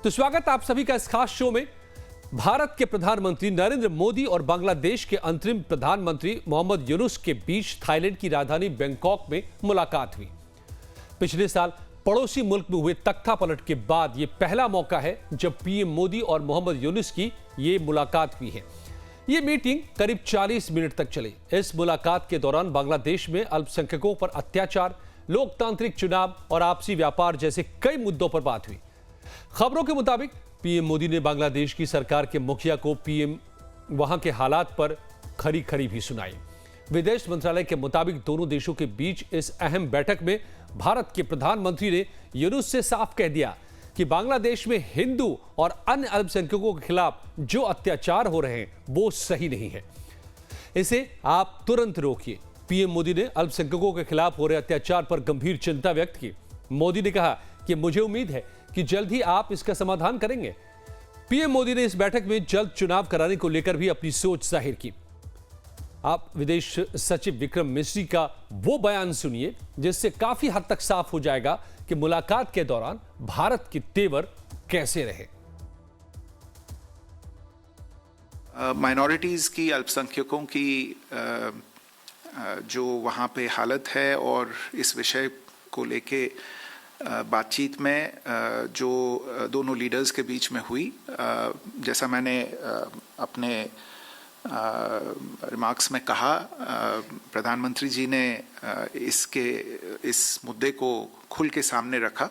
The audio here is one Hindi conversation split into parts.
तो स्वागत आप सभी का इस खास शो में। भारत के प्रधानमंत्री नरेंद्र मोदी और बांग्लादेश के अंतरिम प्रधानमंत्री मोहम्मद यूनुस के बीच थाईलैंड की राजधानी बैंकॉक में मुलाकात हुई। पिछले साल पड़ोसी मुल्क में हुए तख्तापलट के बाद यह पहला मौका है जब पीएम मोदी और मोहम्मद यूनुस की ये मुलाकात हुई है। ये मीटिंग करीब 40 मिनट तक चली। इस मुलाकात के दौरान बांग्लादेश में अल्पसंख्यकों पर अत्याचार, लोकतांत्रिक चुनाव और आपसी व्यापार जैसे कई मुद्दों पर बात हुई। खबरों के मुताबिक पीएम मोदी ने बांग्लादेश की सरकार के मुखिया को पीएम वहां के हालात पर खरी खरी भी सुनाई। विदेश मंत्रालय के मुताबिक दोनों देशों के बीच इस अहम बैठक में भारत के प्रधानमंत्री ने यूनुस से साफ कह दिया कि बांग्लादेश में हिंदू और अन्य अल्पसंख्यकों के खिलाफ जो अत्याचार हो रहे हैं वो सही नहीं है, इसे आप तुरंत रोकिए। पीएम मोदी ने अल्पसंख्यकों के खिलाफ हो रहे अत्याचार पर गंभीर चिंता व्यक्त की। मोदी ने कहा कि मुझे उम्मीद है कि जल्द ही आप इसका समाधान करेंगे। पीएम मोदी ने इस बैठक में जल्द चुनाव कराने को लेकर भी अपनी सोच जाहिर की। आप विदेश सचिव विक्रम मिश्री का वो बयान सुनिए जिससे काफी हद तक साफ हो जाएगा कि मुलाकात के दौरान भारत के तेवर कैसे रहे। माइनॉरिटीज की, अल्पसंख्यकों की जो वहाँ पे हालत है और इस विषय को लेके बातचीत में जो दोनों लीडर्स के बीच में हुई, जैसा मैंने अपने रिमार्क्स में कहा, प्रधानमंत्री जी ने इस मुद्दे को खुल के सामने रखा।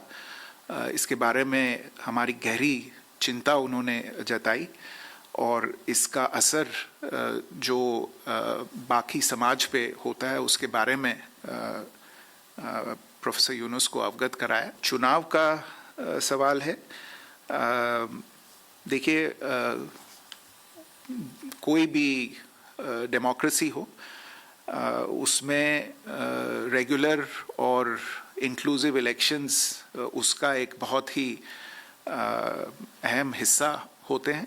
इसके बारे में हमारी गहरी चिंता उन्होंने जताई और इसका असर जो बाकी समाज पे होता है उसके बारे में प्रोफेसर यूनुस को अवगत कराया। चुनाव का सवाल है। देखिए, कोई भी डेमोक्रेसी हो उसमें रेगुलर और इंक्लूसिव इलेक्शंस उसका एक बहुत ही अहम हिस्सा होते हैं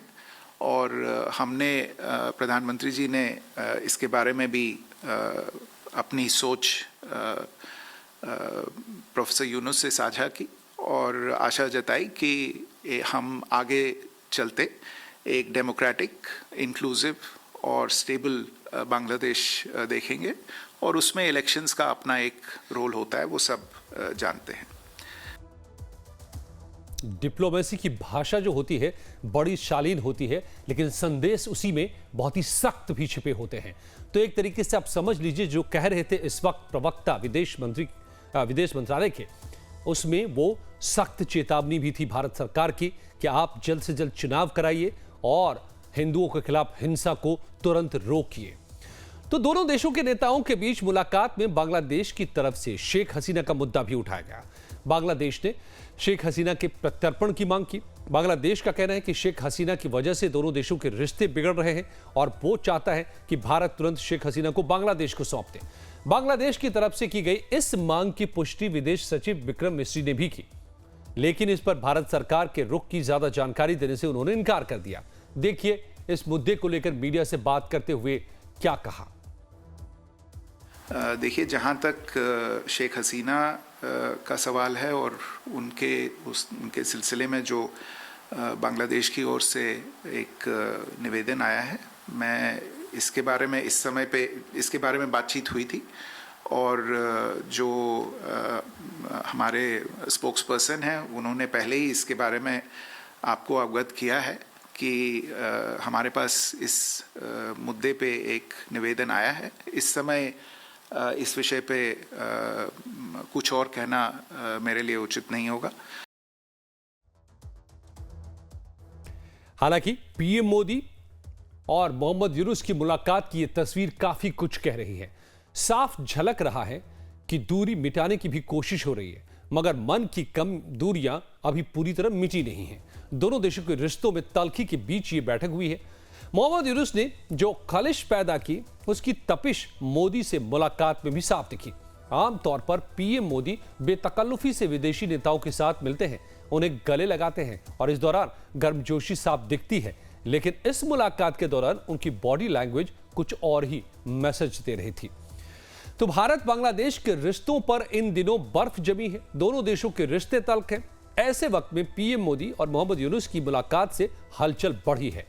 और हमने प्रधानमंत्री जी ने इसके बारे में भी अपनी सोच प्रोफेसर यूनुस से साझा की और आशा जताई कि हम आगे चलते एक डेमोक्रेटिक, इंक्लूसिव और स्टेबल बांग्लादेश देखेंगे और उसमें इलेक्शंस का अपना एक रोल होता है, वो सब जानते हैं। डिप्लोमेसी की भाषा जो होती है बड़ी शालीन होती है, लेकिन संदेश उसी में बहुत ही सख्त भी छिपे होते हैं। तो एक तरीके से आप समझ लीजिए जो कह रहे थे इस वक्त प्रवक्ता विदेश मंत्रालय के, उसमें वो सख्त चेतावनी भी थी भारत सरकार की कि आप जल्द से जल्द चुनाव कराइए और हिंदुओं के खिलाफ हिंसा को तुरंत रोकिए। तो दोनों देशों के नेताओं के बीच मुलाकात में बांग्लादेश की तरफ से शेख हसीना का मुद्दा भी उठाया गया। बांग्लादेश ने शेख हसीना के प्रत्यर्पण की मांग की। बांग्लादेश का कहना है कि शेख हसीना की वजह से दोनों देशों के रिश्ते बिगड़ रहे हैं और वो चाहता है कि भारत तुरंत शेख हसीना को बांग्लादेश को सौंप दे। बांग्लादेश की तरफ से की गई इस मांग की पुष्टि विदेश सचिव विक्रम मिश्री ने भी की, लेकिन इस पर भारत सरकार के रुख की ज्यादा जानकारी देने से उन्होंने इनकार कर दिया। देखिए इस मुद्दे को लेकर मीडिया से बात करते हुए क्या कहा। देखिए, जहां तक शेख हसीना का सवाल है और उनके सिलसिले में जो बांग्लादेश की ओर से एक निवेदन आया है, मैं इसके बारे में इसके बारे में बातचीत हुई थी और जो हमारे स्पोक्स पर्सन हैं उन्होंने पहले ही इसके बारे में आपको अवगत किया है कि हमारे पास इस मुद्दे पे एक निवेदन आया है। इस समय इस विषय पे कुछ और कहना मेरे लिए उचित नहीं होगा। हालांकि पीएम मोदी और मोहम्मद यूनुस की मुलाकात की यह तस्वीर काफी कुछ कह रही है। साफ झलक रहा है कि दूरी मिटाने की भी कोशिश हो रही है, मगर मन की कम दूरियां अभी पूरी तरह मिटी नहीं हैं। दोनों देशों के रिश्तों में तल्खी के बीच ये बैठक हुई है। मोहम्मद यूनुस ने जो खलिश पैदा की उसकी तपिश मोदी से मुलाकात में भी साफ दिखी। आमतौर पर पीएम मोदी बेतकल्लुफी से विदेशी नेताओं के साथ मिलते हैं, उन्हें गले लगाते हैं और इस दौरान गर्मजोशी साफ दिखती है, लेकिन इस मुलाकात के दौरान उनकी बॉडी लैंग्वेज कुछ और ही मैसेज दे रही थी। तो भारत बांग्लादेश के रिश्तों पर इन दिनों बर्फ जमी है। दोनों देशों के रिश्ते तल्ख हैं। ऐसे वक्त में पीएम मोदी और मोहम्मद यूनुस की मुलाकात से हलचल बढ़ी है।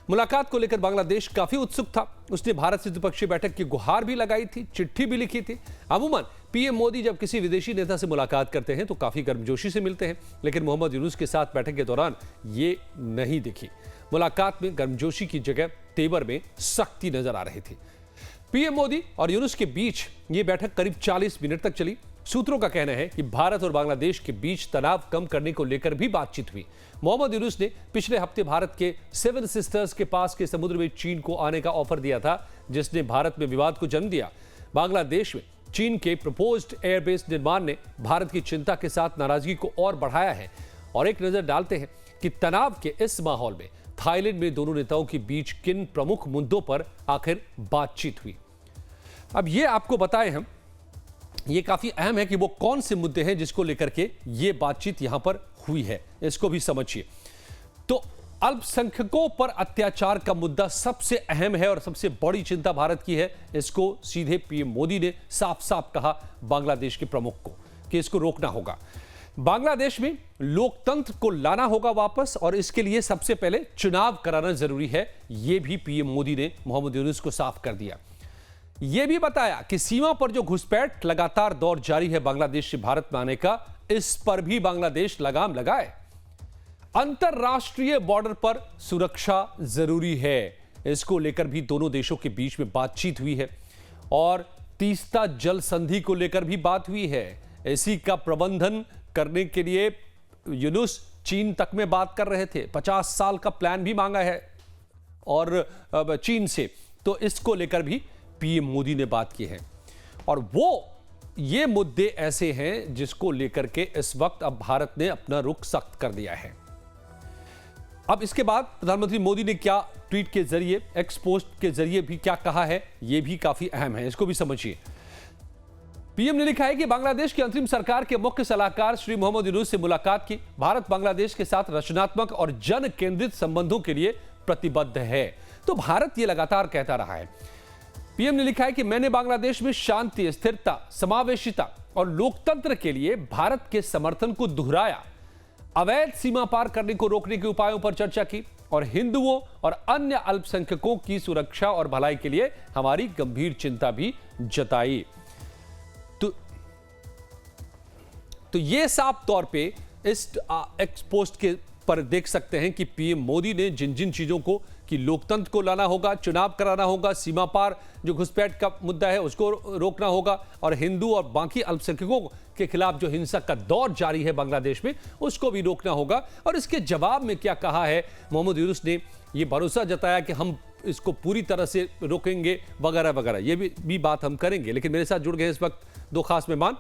मुलाकात को लेकर बांग्लादेश काफी उत्सुक था। उसने भारत से द्विपक्षीय बैठक की गुहार भी लगाई थी, चिट्ठी भी लिखी थी। अमूमन पीएम मोदी जब किसी विदेशी नेता से मुलाकात करते हैं तो काफी गर्मजोशी से मिलते हैं, लेकिन मोहम्मद यूनुस के साथ बैठक के दौरान ये नहीं दिखी। मुलाकात में गर्मजोशी की जगह तेवर में सख्ती नजर आ रही थी। पीएम मोदी और यूनुस के बीच ये बैठक करीब 40 मिनट तक चली। सूत्रों का कहना है कि भारत और बांग्लादेश के बीच तनाव कम करने को लेकर भी बातचीत हुई। मोहम्मद यूनुस ने पिछले हफ्ते भारत के सेवन सिस्टर्स के पास के समुद्र में चीन को आने का ऑफर दिया था, जिसने भारत में विवाद को जन्म दिया। बांग्लादेश में चीन के प्रपोज्ड एयरबेस निर्माण ने भारत की चिंता के साथ नाराजगी को और बढ़ाया है। और एक नजर डालते हैं कि तनाव के इस माहौल में थाईलैंड में दोनों नेताओं के बीच किन प्रमुख मुद्दों पर आखिर बातचीत हुई। अब ये आपको बताएं हम, ये काफी अहम है कि वो कौन से मुद्दे हैं जिसको लेकर के ये बातचीत यहां पर हुई है, इसको भी समझिए। तो अल्पसंख्यकों पर अत्याचार का मुद्दा सबसे अहम है और सबसे बड़ी चिंता भारत की है। इसको सीधे पीएम मोदी ने साफ साफ कहा बांग्लादेश के प्रमुख को कि इसको रोकना होगा। बांग्लादेश में लोकतंत्र को लाना होगा वापस, और इसके लिए सबसे पहले चुनाव कराना जरूरी है। यह भी पीएम मोदी ने मोहम्मद यूनुस को साफ कर दिया। यह भी बताया कि सीमा पर जो घुसपैठ लगातार दौर जारी है बांग्लादेश से भारत में आने का, इस पर भी बांग्लादेश लगाम लगाए। अंतरराष्ट्रीय बॉर्डर पर सुरक्षा जरूरी है, इसको लेकर भी दोनों देशों के बीच में बातचीत हुई है। और तीस्ता जल संधि को लेकर भी बात हुई है। इसी का प्रबंधन करने के लिए यूनुस चीन तक में बात कर रहे थे। 50 साल का प्लान भी मांगा है और चीन से, तो इसको लेकर भी पीएम मोदी ने बात की है। और ये मुद्दे ऐसे हैं जिसको लेकर के इस वक्त अब भारत ने अपना रुख सख्त कर दिया है। अब इसके बाद प्रधानमंत्री मोदी ने क्या ट्वीट के जरिए, एक्स पोस्ट के जरिए भी क्या कहा है, यह भी काफी अहम है, इसको भी समझिए। पीएम ने लिखा है कि बांग्लादेश की अंतरिम सरकार के मुख्य सलाहकार श्री मोहम्मद यूनुस से मुलाकात की। भारत बांग्लादेश के साथ रचनात्मक और जन केंद्रित संबंधों के लिए प्रतिबद्ध है। तो भारत ये लगातार कहता रहा है। पीएम ने लिखा है कि मैंने बांग्लादेश में शांति, स्थिरता, समावेशिता और लोकतंत्र के लिए भारत के समर्थन को दोहराया। अवैध सीमा पार करने को रोकने के उपायों पर चर्चा की और हिंदुओं और अन्य अल्पसंख्यकों की सुरक्षा और भलाई के लिए हमारी गंभीर चिंता भी जताई। तो ये साफ तौर पे इस एक्स पोस्ट के पर देख सकते हैं कि पीएम मोदी ने जिन जिन चीजों को, कि लोकतंत्र को लाना होगा, चुनाव कराना होगा, सीमा पार जो घुसपैठ का मुद्दा है उसको रोकना होगा, और हिंदू और बाकी अल्पसंख्यकों के खिलाफ जो हिंसा का दौर जारी है बांग्लादेश में, उसको भी रोकना होगा। और इसके जवाब में क्या कहा है मोहम्मद यूनुस ने, ये भरोसा जताया कि हम इसको पूरी तरह से रोकेंगे वगैरह वगैरह। ये भी बात हम करेंगे। लेकिन मेरे साथ जुड़ गए इस वक्त दो खास मेहमान।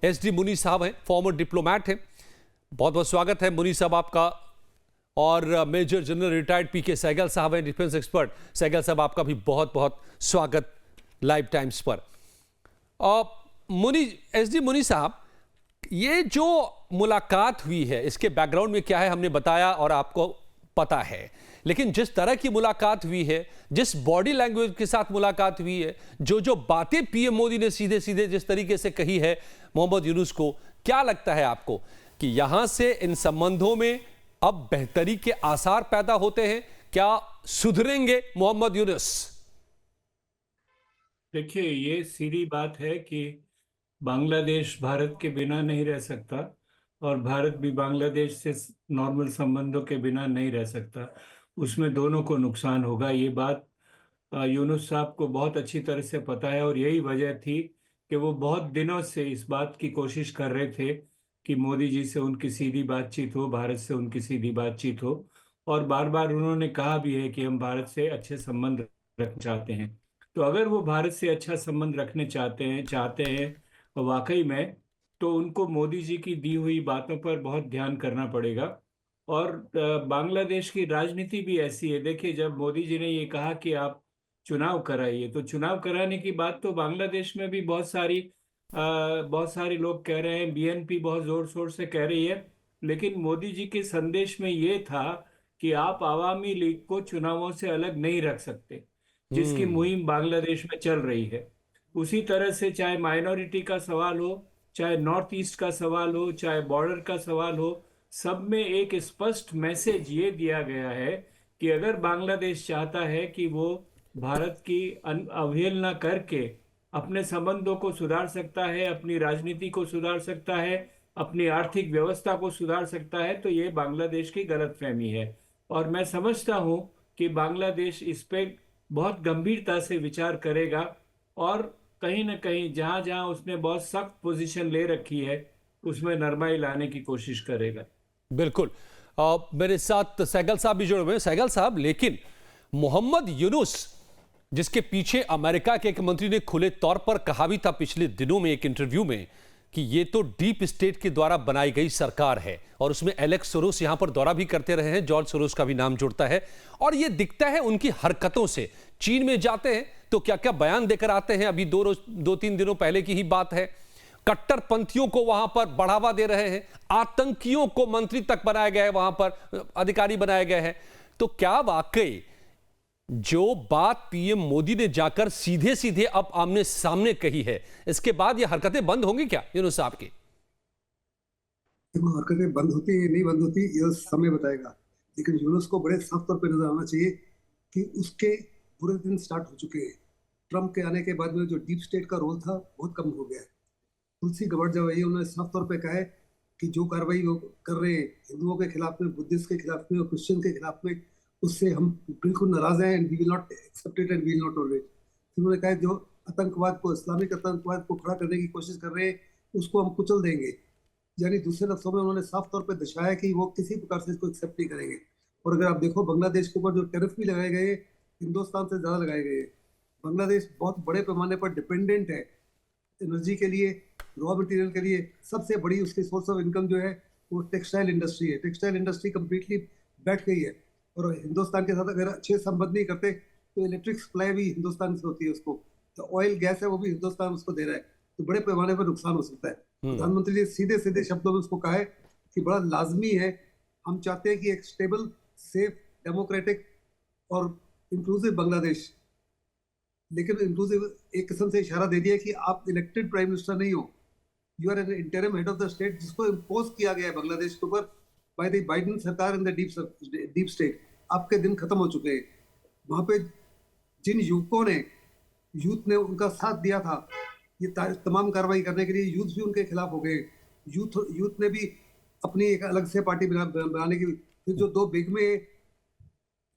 एसडी मुनी साहब हैं, फॉर्मर डिप्लोमैट हैं, बहुत बहुत स्वागत है मुनी साहब आपका। और मेजर जनरल रिटायर्ड पीके सहगल साहब हैं, डिफेंस एक्सपर्ट। सहगल साहब आपका भी बहुत बहुत स्वागत लाइव टाइम्स पर। एसडी मुनी साहब, ये जो मुलाकात हुई है इसके बैकग्राउंड में क्या है हमने बताया और आपको पता है, लेकिन जिस तरह की मुलाकात हुई है, जिस बॉडी लैंग्वेज के साथ मुलाकात हुई है, जो बातें पीएम मोदी ने सीधे सीधे जिस तरीके से कही है मोहम्मद यूनुस को, क्या लगता है आपको कि यहां से इन संबंधों में अब बेहतरी के आसार पैदा होते हैं? क्या सुधरेंगे मोहम्मद यूनुस? देखिए, ये सीधी बात है कि बांग्लादेश भारत के बिना नहीं रह सकता और भारत भी बांग्लादेश से नॉर्मल संबंधों के बिना नहीं रह सकता। उसमें दोनों को नुकसान होगा। ये बात यूनुस साहब को बहुत अच्छी तरह से पता है और यही वजह थी कि वो बहुत दिनों से इस बात की कोशिश कर रहे थे कि मोदी जी से उनकी सीधी बातचीत हो, भारत से उनकी सीधी बातचीत हो। और बार बार उन्होंने कहा भी है कि हम भारत से अच्छे संबंध रखना चाहते हैं। तो अगर वो भारत से अच्छा संबंध रखने चाहते हैं वाकई में, तो उनको मोदी जी की दी हुई बातों पर बहुत ध्यान करना पड़ेगा। और बांग्लादेश की राजनीति भी ऐसी है। देखिए, जब मोदी जी ने ये कहा कि आप चुनाव कराइए, तो चुनाव कराने की बात तो बांग्लादेश में भी बहुत सारे लोग कह रहे हैं, बीएनपी बहुत जोर शोर से कह रही है। लेकिन मोदी जी के संदेश में ये था कि आप आवामी लीग को चुनावों से अलग नहीं रख सकते, जिसकी मुहिम बांग्लादेश में चल रही है। उसी तरह से चाहे माइनॉरिटी का सवाल हो चाहे नॉर्थ ईस्ट का सवाल हो, चाहे बॉर्डर का सवाल हो, सब में एक स्पष्ट मैसेज ये दिया गया है कि अगर बांग्लादेश चाहता है कि वो भारत की अवहेलना करके अपने संबंधों को सुधार सकता है, अपनी राजनीति को सुधार सकता है, अपनी आर्थिक व्यवस्था को सुधार सकता है, तो ये बांग्लादेश की गलतफहमी है। और मैं समझता हूँ कि बांग्लादेश इस पे बहुत गंभीरता से विचार करेगा और कहीं ना कहीं जहां जहां उसने बहुत सख्त पोजीशन ले रखी है उसमें नरमाई लाने की कोशिश करेगा। बिल्कुल। मेरे साथ सहगल साहब भी जुड़े हुए हैं। सहगल साहब, लेकिन मोहम्मद यूनुस, जिसके पीछे अमेरिका के एक मंत्री ने खुले तौर पर कहा भी था पिछले दिनों में एक इंटरव्यू में कि ये तो डीप स्टेट के द्वारा बनाई गई सरकार है, और उसमें एलेक्स सोरोस यहां पर दौरा भी करते रहे हैं, जॉर्ज सोरोस का भी नाम जुड़ता है, और ये दिखता है उनकी हरकतों से। चीन में जाते हैं तो क्या क्या बयान देकर आते हैं, अभी 2-3 दिनों पहले की ही बात है। कट्टरपंथियों को वहां पर बढ़ावा दे रहे हैं, आतंकियों को मंत्री तक बनाया गया है, वहां पर अधिकारी बनाए गए हैं। तो क्या वाकई जो बात पीएम मोदी ने जाकर सीधे सीधे अब आमने सामने कही है, इसके बाद ये हरकतें बंद होंगी क्या यूनुस साहब की? देखो, हरकतें बंद होती है नहीं बंद होती यह समय बताएगा, लेकिन यूनुस को बड़े साफ तौर पर नजर आना चाहिए कि उसके बुरे दिन स्टार्ट हो चुके हैं। ट्रंप के आने के बाद में जो डीप स्टेट का रोल था बहुत कम हो गया है। तुलसी गबर्ट जब आई, उन्होंने साफ तौर पे कहा है कि जो कार्रवाई वो कर रहे हैं हिंदुओं के खिलाफ में, बुद्धिस्ट के खिलाफ में और क्रिश्चियन के खिलाफ में, उससे हम बिल्कुल नाराज हैं and we will not accept it and we will not tolerate. उन्होंने कहा जो आतंकवाद को, इस्लामिक आतंकवाद को खड़ा करने की कोशिश कर रहे हैं उसको हम कुचल देंगे। यानी दूसरे लफ्जों में उन्होंने साफ तौर पर दर्शाया कि वो किसी प्रकार से इसको एक्सेप्ट नहीं करेंगे। और अगर आप देखो बांग्लादेश के ऊपर जो टैरिफ भी लगाए गए हिंदुस्तान से ज्यादा लगाए गए। बांग्लादेश बहुत बड़े पैमाने पर डिपेंडेंट है एनर्जी के लिए, रॉ मटेरियल के लिए। सबसे बड़ी उसकी सोर्स ऑफ इनकम जो है वो टेक्सटाइल इंडस्ट्री है। टेक्सटाइल इंडस्ट्री कंप्लीटली बैठ गई है और हिंदुस्तान के साथ अगर अच्छे संबंध नहीं करते तो इलेक्ट्रिक सप्लाई भी हिंदुस्तान से होती है उसको, तो ऑयल गैस है वो भी हिंदुस्तान उसको दे रहा है, तो बड़े पैमाने पर नुकसान हो सकता है। प्रधानमंत्री ने सीधे सीधे शब्दों में उसको कहा है कि बड़ा लाजमी है, हम चाहते हैं कि एक स्टेबल, सेफ, डेमोक्रेटिक और इंक्लूसिव बांग्लादेश। लेकिन इंक्लूसिव एक किस्म से इशारा दे दिया कि आप इलेक्टेड प्राइम मिनिस्टर नहीं हो, you are an interim head of the state, जिसको इम्पोज किया गया है बांग्लादेश के ऊपर बाय द बाइडेन सरकार इन द डीप स्टेट। आपके दिन खत्म हो चुके हैं। वहां पे जिन युवकों ने, यूथ ने उनका साथ दिया था ये तमाम कार्रवाई करने के लिए, यूथ भी उनके खिलाफ हो गए। यूथ ने भी अपनी एक अलग से पार्टी बनाने की। फिर जो दो बेगमे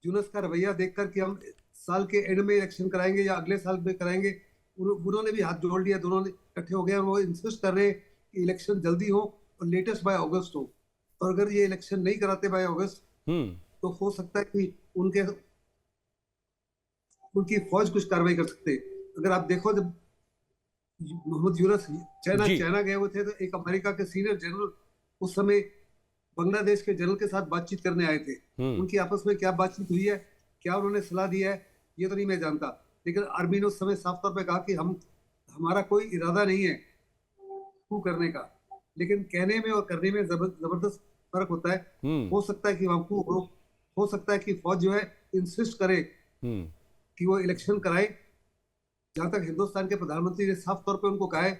यूनुस का रवैया देखकर कि हम साल के एंड में इलेक्शन कराएंगे या अगले साल में कराएंगे, उन्होंने भी हाथ जोड़ लिया, दोनों ने इकट्ठे हो गए और वो इंसिस्ट कर रहे हैं कि इलेक्शन जल्दी हो और लेटेस्ट बाय अगस्त हो। और अगर ये इलेक्शन नहीं कराते बाय अगस्त तो हो सकता है कि उनकी फौज कुछ कार्रवाई कर सकते हैं। अगर आप देखो जब मोहम्मद यूनुस चाइना गए हुए थे तो एक अमेरिका के सीनियर जनरल उस समय बांग्लादेश के जनरल के साथ बातचीत करने आए थे। उनकी आपस में क्या बातचीत हुई है, क्या उन्होंने सलाह दिया है, ये तो नहीं मैं जानता, लेकिन आर्मी ने उस समय साफ तौर पे कहा कि हमारा कोई इरादा नहीं है coup करने का, लेकिन कहने में और करने में जबरदस्त फर्क होता है। हो सकता है कि वहां coup हो सकता है कि फौज जो है इंसिस्ट करे कि वो इलेक्शन कराए। जहां तक हिंदुस्तान के प्रधानमंत्री ने साफ तौर पे उनको कहा है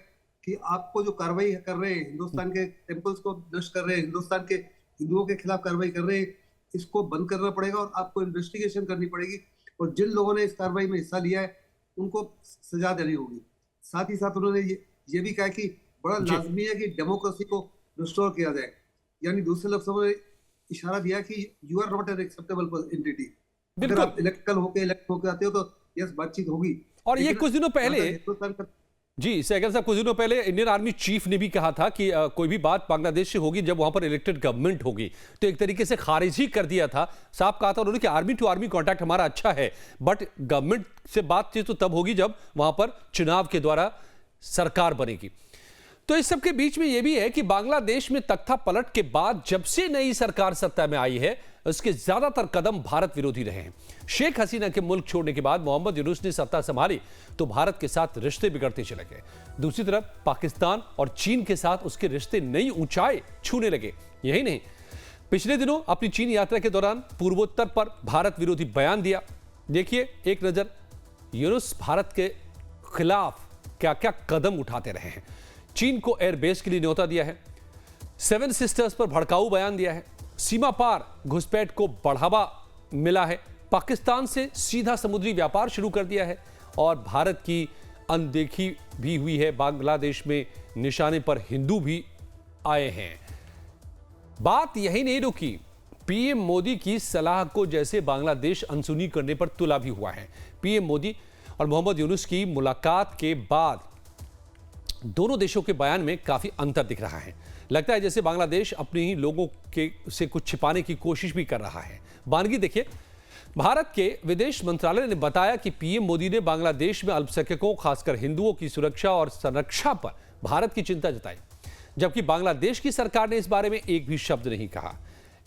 कि आपको जो कार्रवाई कर रहे हैं, हिंदुस्तान के टेम्पल्स को नष्ट कर रहे हैं, हिंदुस्तान के हिंदुओं के खिलाफ कार्रवाई कर रहे हैं, इसको बंद करना पड़ेगा और आपको इन्वेस्टिगेशन करनी पड़ेगी और जिन लोगों ने इस कार्रवाई में हिस्सा लिया है उनको सजा देनी होगी। साथ ही साथ उन्होंने ये भी कहा कि बड़ा लाजमी है कि डेमोक्रेसी को रिस्टोर किया जाए। यानी दूसरे लफ्जों में इशारा दिया कि you are not an acceptable entity. अगर आप इलेक्ट होके आते हो तो यस, बातचीत होगी। और ये कुछ दिनों पहले जी सहगल साहब, कुछ दिनों पहले इंडियन आर्मी चीफ ने भी कहा था कि कोई भी बात बांग्लादेश से होगी जब वहां पर इलेक्टेड गवर्नमेंट होगी, तो एक तरीके से खारिज ही कर दिया था। साफ कहा था उन्होंने कि आर्मी टू आर्मी कांटेक्ट हमारा अच्छा है, बट गवर्नमेंट से बातचीत तो तब होगी जब वहां पर चुनाव के द्वारा सरकार बनेगी। तो इस सब के बीच में यह भी है कि बांग्लादेश में तख्ता पलट के बाद जब से नई सरकार सत्ता में आई है उसके ज्यादातर कदम भारत विरोधी रहे हैं। शेख हसीना के मुल्क छोड़ने के बाद मोहम्मद यूनुस ने सत्ता संभाली तो भारत के साथ रिश्ते बिगड़ते चले गए। दूसरी तरफ पाकिस्तान और चीन के साथ उसके रिश्ते नई ऊंचाई छूने लगे। यही नहीं, पिछले दिनों अपनी चीन यात्रा के दौरान पूर्वोत्तर पर भारत विरोधी बयान दिया। देखिए एक नजर यूनुस भारत के खिलाफ क्या क्या कदम उठाते रहे हैं। चीन को एयरबेस के लिए न्योता दिया है, सेवन सिस्टर्स पर भड़काऊ बयान दिया है, सीमा पार घुसपैठ को बढ़ावा मिला है, पाकिस्तान से सीधा समुद्री व्यापार शुरू कर दिया है और भारत की अनदेखी भी हुई है। बांग्लादेश में निशाने पर हिंदू भी आए हैं। बात यही नहीं रुकी, पीएम मोदी की सलाह को जैसे बांग्लादेश अनसुनी करने पर तुला भी हुआ है। पीएम मोदी और मोहम्मद यूनुस की मुलाकात के बाद दोनों देशों के बयान में काफी अंतर दिख रहा है। लगता है जैसे बांग्लादेश अपने ही लोगों के से कुछ छिपाने की कोशिश भी कर रहा है। बानगी देखिए, भारत के विदेश मंत्रालय ने बताया कि पीएम मोदी ने बांग्लादेश में अल्पसंख्यकों खासकर हिंदुओं की सुरक्षा और संरक्षा पर भारत की चिंता जताई, जबकि बांग्लादेश की सरकार ने इस बारे में एक भी शब्द नहीं कहा।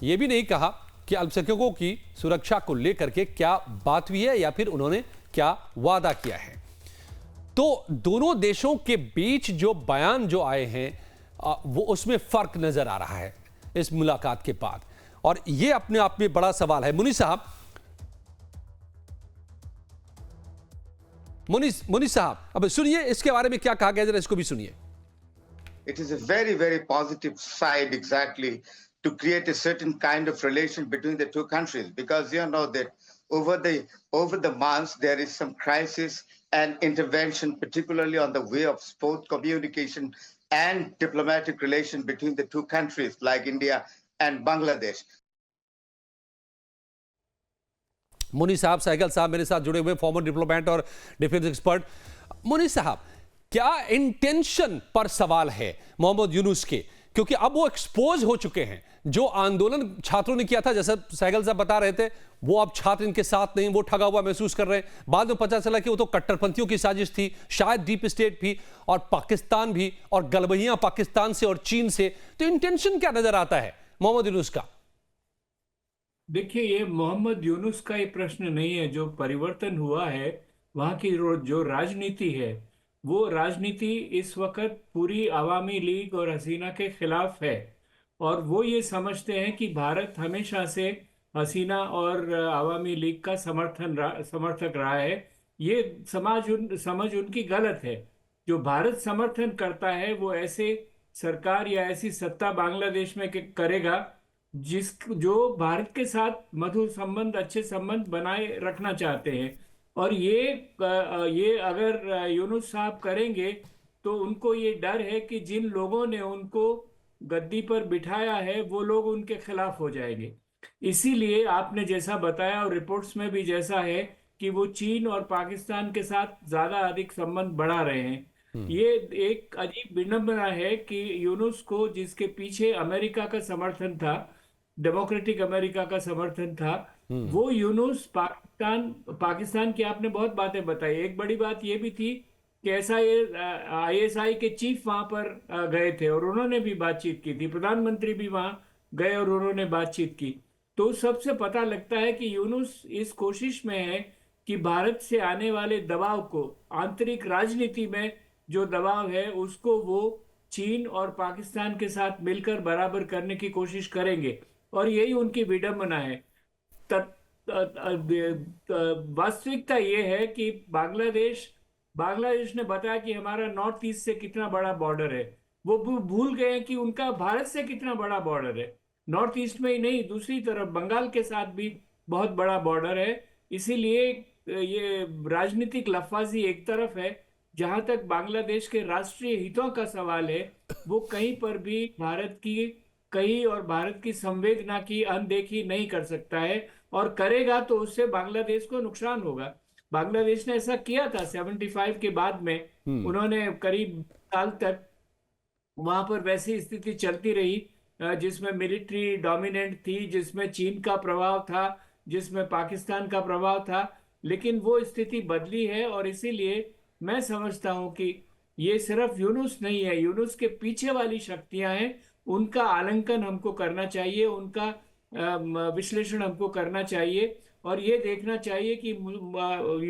यह भी नहीं कहा कि अल्पसंख्यकों की सुरक्षा को लेकर के क्या बात हुई है या फिर उन्होंने क्या वादा किया है। तो दोनों देशों के बीच जो बयान जो आए हैं वो उसमें फर्क नजर आ रहा है इस मुलाकात के बाद, और यह अपने आप में बड़ा सवाल है। मुनीस साहब अब सुनिए इसके बारे में क्या कहा गया, जरा इसको भी सुनिए। It is a very, very positive side exactly to create a certain kind of relation between the two countries, because you know that over the months there is some crisis and intervention, particularly on the way of both communication and diplomatic relation between the two countries like India and Bangladesh. मुनी साहब, सहगल साहब मेरे साथ जुड़े हुए फॉर्मर डिप्लोमेट और डिफेंस एक्सपर्ट। मुनी साहब, क्या इंटेंशन पर सवाल है मोहम्मद यूनुस के, क्योंकि अब वो एक्सपोज हो चुके हैं। जो आंदोलन छात्रों ने किया था, जैसा सहगल साहब बता रहे थे, वो अब छात्र इनके साथ नहीं, वो ठगा हुआ महसूस कर रहे हैं। बाद में पता चला कि वो तो कट्टरपंथियों की साजिश थी, शायद डीप स्टेट भी और पाकिस्तान भी, और गलबहियां पाकिस्तान से और चीन से। तो इंटेंशन क्या नजर आता है मोहम्मद यूनुस का? देखिए, ये मोहम्मद यूनुस का ही प्रश्न नहीं है। जो परिवर्तन हुआ है, वहाँ की जो राजनीति है, वो राजनीति इस वक्त पूरी अवामी लीग और हसीना के खिलाफ है। और वो ये समझते हैं कि भारत हमेशा से हसीना और अवामी लीग का समर्थक रहा है। ये समझ उनकी गलत है। जो भारत समर्थन करता है वो ऐसे सरकार या ऐसी सत्ता बांग्लादेश में करेगा जो भारत के साथ मधुर संबंध, अच्छे संबंध बनाए रखना चाहते हैं। और ये अगर यूनुस साहब करेंगे तो उनको ये डर है कि जिन लोगों ने उनको गद्दी पर बिठाया है वो लोग उनके खिलाफ हो जाएंगे। इसीलिए आपने जैसा बताया और रिपोर्ट्स में भी जैसा है कि वो चीन और पाकिस्तान के साथ ज्यादा अधिक संबंध बढ़ा रहे हैं। ये एक अजीब विडंबना है कि यूनुस को, जिसके पीछे अमेरिका का समर्थन था, डेमोक्रेटिक अमेरिका का समर्थन था, वो यूनुस पाकिस्तान की आपने बहुत बातें बताई। एक बड़ी बात ये भी थी कि ISI के चीफ वहां पर गए थे और उन्होंने भी बातचीत की थी। प्रधानमंत्री भी वहां गए और उन्होंने बातचीत की। तो सबसे पता लगता है कि यूनुस इस कोशिश में है कि भारत से आने वाले दबाव को, आंतरिक राजनीति में जो दबाव है, उसको वो चीन और पाकिस्तान के साथ मिलकर बराबर करने की कोशिश करेंगे। और यही उनकी विडंबना है। वास्तविकता ये है कि बांग्लादेश ने बताया कि हमारा नॉर्थ ईस्ट से कितना बड़ा बॉर्डर है। वो भूल गए कि उनका भारत से कितना बड़ा बॉर्डर है। नॉर्थ ईस्ट में ही नहीं, दूसरी तरफ बंगाल के साथ भी बहुत बड़ा बॉर्डर है। इसीलिए ये राजनीतिक लफाजी एक तरफ है। जहां तक बांग्लादेश के राष्ट्रीय हितों का सवाल है, वो कहीं पर भी भारत की संवेदना की अनदेखी नहीं कर सकता है, और करेगा तो उससे बांग्लादेश को नुकसान होगा। बांग्लादेश ने ऐसा किया था 75 के बाद में। उन्होंने करीब साल तक वहां पर वैसी स्थिति चलती रही जिसमें मिलिट्री डोमिनेंट थी, जिसमें चीन का प्रभाव था, जिसमें पाकिस्तान का प्रभाव था। लेकिन वो स्थिति बदली है और इसीलिए मैं समझता हूं कि ये सिर्फ यूनुस नहीं है, यूनुस के पीछे वाली शक्तियां हैं। उनका आलंकन हमको करना चाहिए, उनका विश्लेषण हमको करना चाहिए, और ये देखना चाहिए कि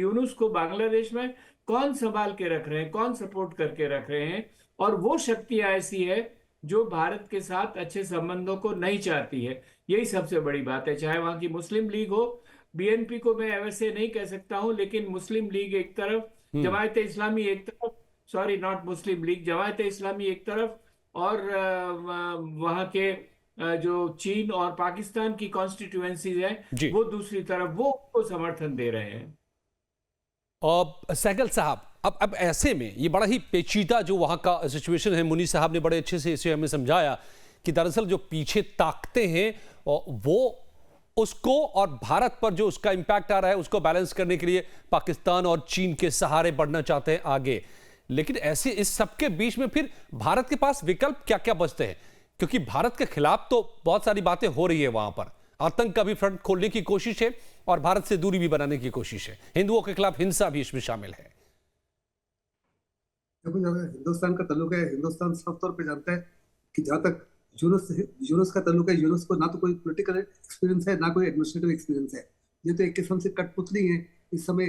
यूनुस को बांग्लादेश में कौन संभाल के रख रहे हैं, कौन सपोर्ट करके रख रहे हैं। और वो शक्तियां ऐसी है जो भारत के साथ अच्छे संबंधों को नहीं चाहती है। यही सबसे बड़ी बात है। चाहे वहां की मुस्लिम लीग हो, BNP को मैं वैसे नहीं कह सकता हूं, लेकिन मुस्लिम लीग एक तरफ, जमायत इस्लामी एक तरफ, sorry not Muslim league, Jamaat Islami एक तरफ और वहाँ के जो चीन और पाकिस्तान की कॉन्स्टिट्यूएंसीज है जी। वो दूसरी तरफ, वो उनको समर्थन दे रहे हैं। और सहगल साहब, अब ऐसे में ये बड़ा ही पेचीदा जो वहां का सिचुएशन है, मुनी साहब ने बड़े अच्छे से इसे हमें समझाया कि दरअसल जो पीछे ताकते हैं वो उसको और भारत पर जो उसका इंपैक्ट आ रहा है उसको बैलेंस करने के लिए पाकिस्तान और चीन के सहारे बढ़ना चाहते हैं आगे। लेकिन ऐसे इस सबके बीच में फिर भारत के पास विकल्प क्या क्या बचते हैं? क्योंकि भारत के खिलाफ तो बहुत सारी बातें हो रही है, वहां पर आतंक का भी फ्रंट खोलने की कोशिश है और भारत से दूरी भी बनाने की कोशिश है, हिंदुओं के खिलाफ हिंसा भी इसमें शामिल है। देखो, जहाँ हिंदुस्तान का ताल्लुक है, हिंदुस्तान साफ तौर पे जानता है कि जहाँ तक यूनुस का ताल्लुक है, यूनुस को ना तो कोई पॉलिटिकल एक्सपीरियंस है ना कोई एडमिनिस्ट्रेटिव एक्सपीरियंस है। ये तो एक किस्म से कठपुतली है इस समय,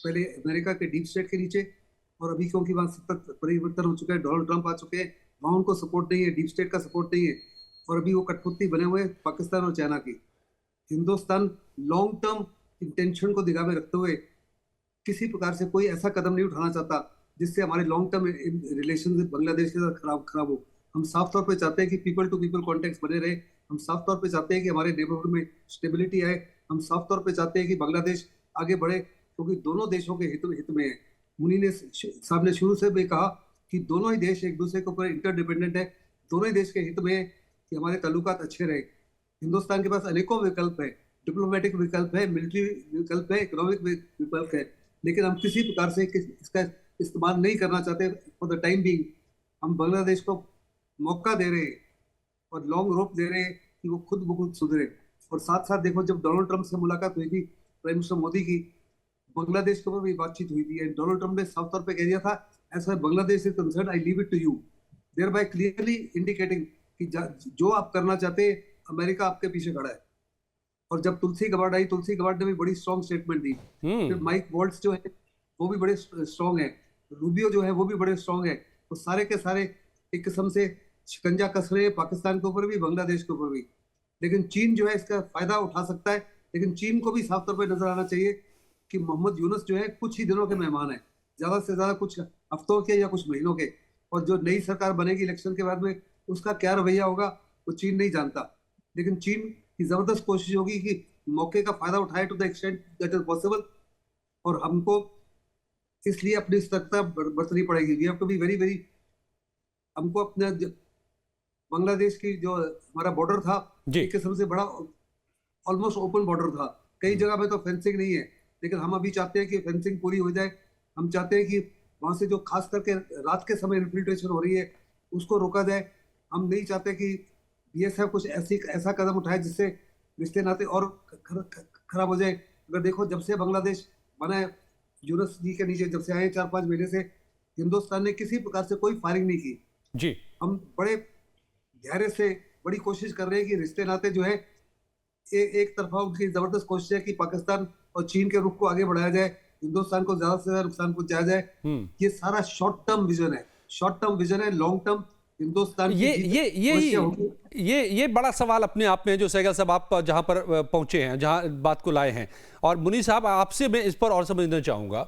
पहले अमेरिका के डीप स्टेट के नीचे, और अभी क्योंकि वहाँ सतत परिवर्तन हो चुका है, डोनाल्ड ट्रंप आ चुके हैं, वहाँ उनको सपोर्ट नहीं है, डीप स्टेट का सपोर्ट नहीं है, और अभी वो कठपुतली बने हुए पाकिस्तान और चाइना की। हिंदुस्तान लॉन्ग टर्म इंटेंशन को दिमाग में रखते हुए किसी प्रकार से कोई ऐसा कदम नहीं उठाना चाहता जिससे हमारे लॉन्ग टर्म रिलेशन बांग्लादेश के साथ खराब हो। हम साफ तौर पे चाहते हैं कि पीपल टू पीपल कॉन्टेक्ट बने रहे। हम साफ तौर पे चाहते हैं कि हमारे नेबरहुड में स्टेबिलिटी आए। हम साफ तौर पे चाहते हैं कि बांग्लादेश आगे बढ़े, क्योंकि दोनों देशों के हित में है। मुनी ने साहब ने शुरू से भी कहा कि दोनों ही देश एक दूसरे के ऊपर इंटरडिपेंडेंट है। दोनों ही देश के हित में है कि हमारे ताल्लुकात अच्छे रहे। हिंदुस्तान के पास अनेकों विकल्प है, डिप्लोमेटिक विकल्प है, मिलिट्री विकल्प है, इकोनॉमिक विकल्प है, लेकिन हम किसी प्रकार से इसका इस्तेमाल नहीं करना चाहते फॉर द टाइम बीइंग। हम बांग्लादेश को मौका दे रहे हैं और लॉन्ग रोप दे रहे हैं कि वो खुद ब खुद सुधरे। और साथ साथ देखो, जब डोनाल्ड ट्रंप से मुलाकात हुई थी प्राइम मिनिस्टर मोदी की, बांग्लादेश के ऊपर भी बातचीत हुई थी, डोनाल्ड ट्रंप ने साफ तौर पे कह दिया था, as far Bangladesh is concerned I leave it to you, thereby clearly indicating कि जो आप करना चाहते हैं अमेरिका आपके पीछे खड़ा है। और जब तुलसी गबार्ड आई, तुलसी गबार्ड ने भी बड़ी स्ट्रॉन्ग स्टेटमेंट दी। फिर माइक वॉल्ट्स जो है वो भी बड़े स्ट्रॉन्ग है, रूबियो जो है वो भी बड़े स्ट्रॉन्ग है। तो सारे के सारे एक किस्म से शिकंजा कस रहे हैं पाकिस्तान के ऊपर भी, बांग्लादेश के ऊपर भी। लेकिन चीन जो है इसका फायदा उठा सकता है, लेकिन चीन को भी साफ तौर पर नजर आना चाहिए कि मोहम्मद यूनुस जो है कुछ ही दिनों के मेहमान है, ज्यादा से ज्यादा कुछ हफ्तों के या कुछ महीनों के, और जो नई सरकार बनेगी इलेक्शन के बाद में उसका क्या रवैया होगा वो चीन नहीं जानता। लेकिन चीन की जबरदस्त कोशिश होगी कि मौके का फायदा उठाए to the extent that is possible, और हमको इसलिए अपनी सतर्कता बरतनी पड़ेगी। We have to be very very, हमको अपने बांग्लादेश की जो हमारा बॉर्डर था एक किस्म से बड़ा ऑलमोस्ट ओपन बॉर्डर था, कई जगह पे तो फेंसिंग नहीं है, लेकिन हम अभी चाहते हैं कि फेंसिंग पूरी हो जाए। हम चाहते हैं कि वहां से जो खास करके रात के समय इन्फिल्ट्रेशन हो रही है उसको रोका जाए। हम नहीं चाहते कि बीएसएफ कुछ ऐसा कदम उठाए जिससे रिश्ते नाते और खराब हो जाए। अगर देखो, जब से बांग्लादेश बना है यूनुस जी के नीचे, जब से आए 4-5 महीने से हिंदुस्तान ने किसी प्रकार से कोई फायरिंग नहीं की जी। हम बड़े धैर्य से बड़ी कोशिश कर रहे हैं कि रिश्ते नाते जो है एक तरफा उनकी जबरदस्त कोशिश है कि पाकिस्तान और चीन के रुख को आगे बढ़ाया जाए, हिंदुस्तान को ज्यादा से ज्यादा नुकसान पहुंचाया जाए। ये सारा शॉर्ट टर्म विजन है, लॉन्ग टर्म हिंदुस्तान ये बड़ा सवाल अपने आप में, जो सहगल साहब आप जहां पर पहुंचे हैं, जहां बात को लाए हैं। और मुनी साहब, आपसे मैं इस पर और समझना चाहूंगा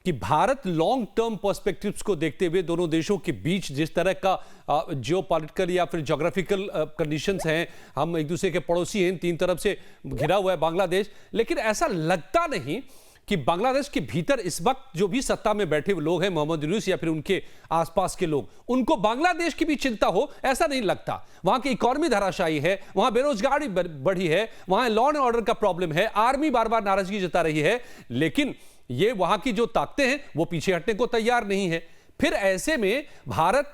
कि भारत लॉन्ग टर्म पर्सपेक्टिव्स को देखते हुए दोनों देशों के बीच जिस तरह का जियोपॉलिटिकल या फिर ज्योग्राफिकल कंडीशंस हैं, हम एक दूसरे के पड़ोसी हैं, तीन तरफ से घिरा हुआ है बांग्लादेश, लेकिन ऐसा लगता नहीं कि बांग्लादेश के भीतर इस वक्त जो भी सत्ता में बैठे हुए लोग हैं, मोहम्मद यूनुस या फिर उनके आसपास के लोग, उनको बांग्लादेश की भी चिंता हो, ऐसा नहीं लगता। वहां की इकोनॉमी धराशायी है, वहां बेरोजगारी बढ़ी है, वहां लॉ एंड ऑर्डर का प्रॉब्लम है, आर्मी बार बार नाराजगी जता रही है, लेकिन ये वहां की जो ताकतें हैं वो पीछे हटने को तैयार नहीं है। फिर ऐसे में भारत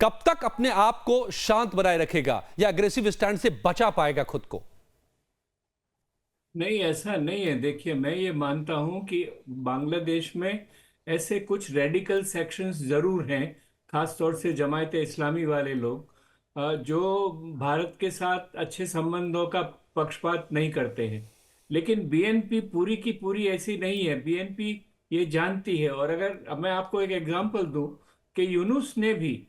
कब तक अपने आप को शांत बनाए रखेगा या अग्रेसिव स्टैंड से बचा पाएगा खुद को? नहीं, ऐसा नहीं है। देखिए, मैं ये मानता हूं कि बांग्लादेश में ऐसे कुछ रेडिकल सेक्शंस जरूर हैं, खासतौर से जमात इस्लामी वाले लोग जो भारत के साथ अच्छे संबंधों का पक्षपात नहीं करते हैं। लेकिन बीएनपी पूरी की पूरी ऐसी नहीं है। बीएनपी ये जानती है। और अगर मैं आपको एक एग्जांपल दूं कि यूनुस ने भी,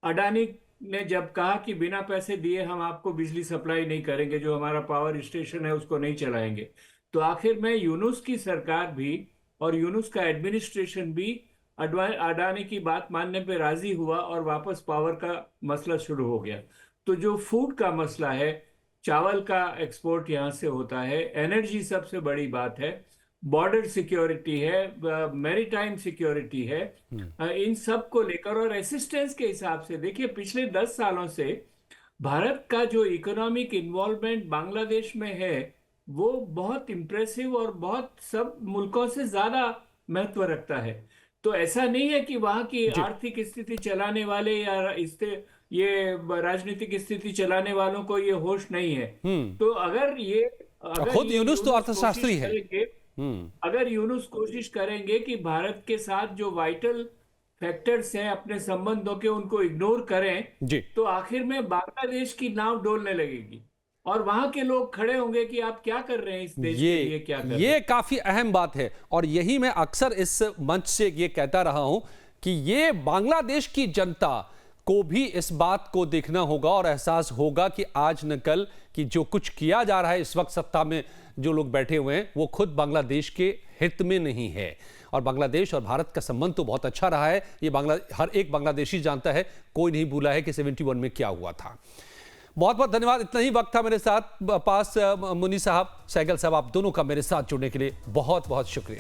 अडानी ने जब कहा कि बिना पैसे दिए हम आपको बिजली सप्लाई नहीं करेंगे, जो हमारा पावर स्टेशन है उसको नहीं चलाएंगे, तो आखिर में यूनुस की सरकार भी और यूनुस का एडमिनिस्ट्रेशन भी अडानी की बात मानने पे राजी हुआ और वापस पावर का मसला शुरू हो गया। तो जो फूड का मसला है, चावल का एक्सपोर्ट यहाँ से होता है, एनर्जी सबसे बड़ी बात है, बॉर्डर सिक्योरिटी है, मैरीटाइम सिक्योरिटी है, इन सब को लेकर और असिस्टेंस के हिसाब से देखिए पिछले 10 सालों से भारत का जो इकोनॉमिक इन्वॉल्वमेंट बांग्लादेश में है वो बहुत इम्प्रेसिव और बहुत सब मुल्कों से ज्यादा महत्व रखता है। तो ऐसा नहीं है कि वहां की आर्थिक स्थिति चलाने वाले या ये राजनीतिक स्थिति चलाने वालों को ये होश नहीं है। तो खुद यूनुस तो अर्थशास्त्री है। अगर यूनुस कोशिश करेंगे कि भारत के साथ जो वाइटल फैक्टर्स हैं अपने संबंधों के उनको इग्नोर करें तो आखिर में बांग्लादेश की नाव डोलने लगेगी और वहां के लोग खड़े होंगे कि आप क्या कर रहे हैं इस देश के लिए, क्या कर रहे हैं। ये काफी अहम बात है और यही मैं अक्सर इस मंच से ये कहता रहा हूं कि ये बांग्लादेश की जनता को भी इस बात को देखना होगा और एहसास होगा कि आज न कल कि जो कुछ किया जा रहा है इस वक्त सत्ता में जो लोग बैठे हुए हैं वो खुद बांग्लादेश के हित में नहीं है। और बांग्लादेश और भारत का संबंध तो बहुत अच्छा रहा है, ये हर एक बांग्लादेशी जानता है, कोई नहीं भूला है कि 71 में क्या हुआ था। बहुत बहुत धन्यवाद। इतना ही वक्त था मेरे साथ पास मुनी साहब, सहगल साहब, आप दोनों का मेरे साथ जुड़ने के लिए बहुत बहुत शुक्रिया।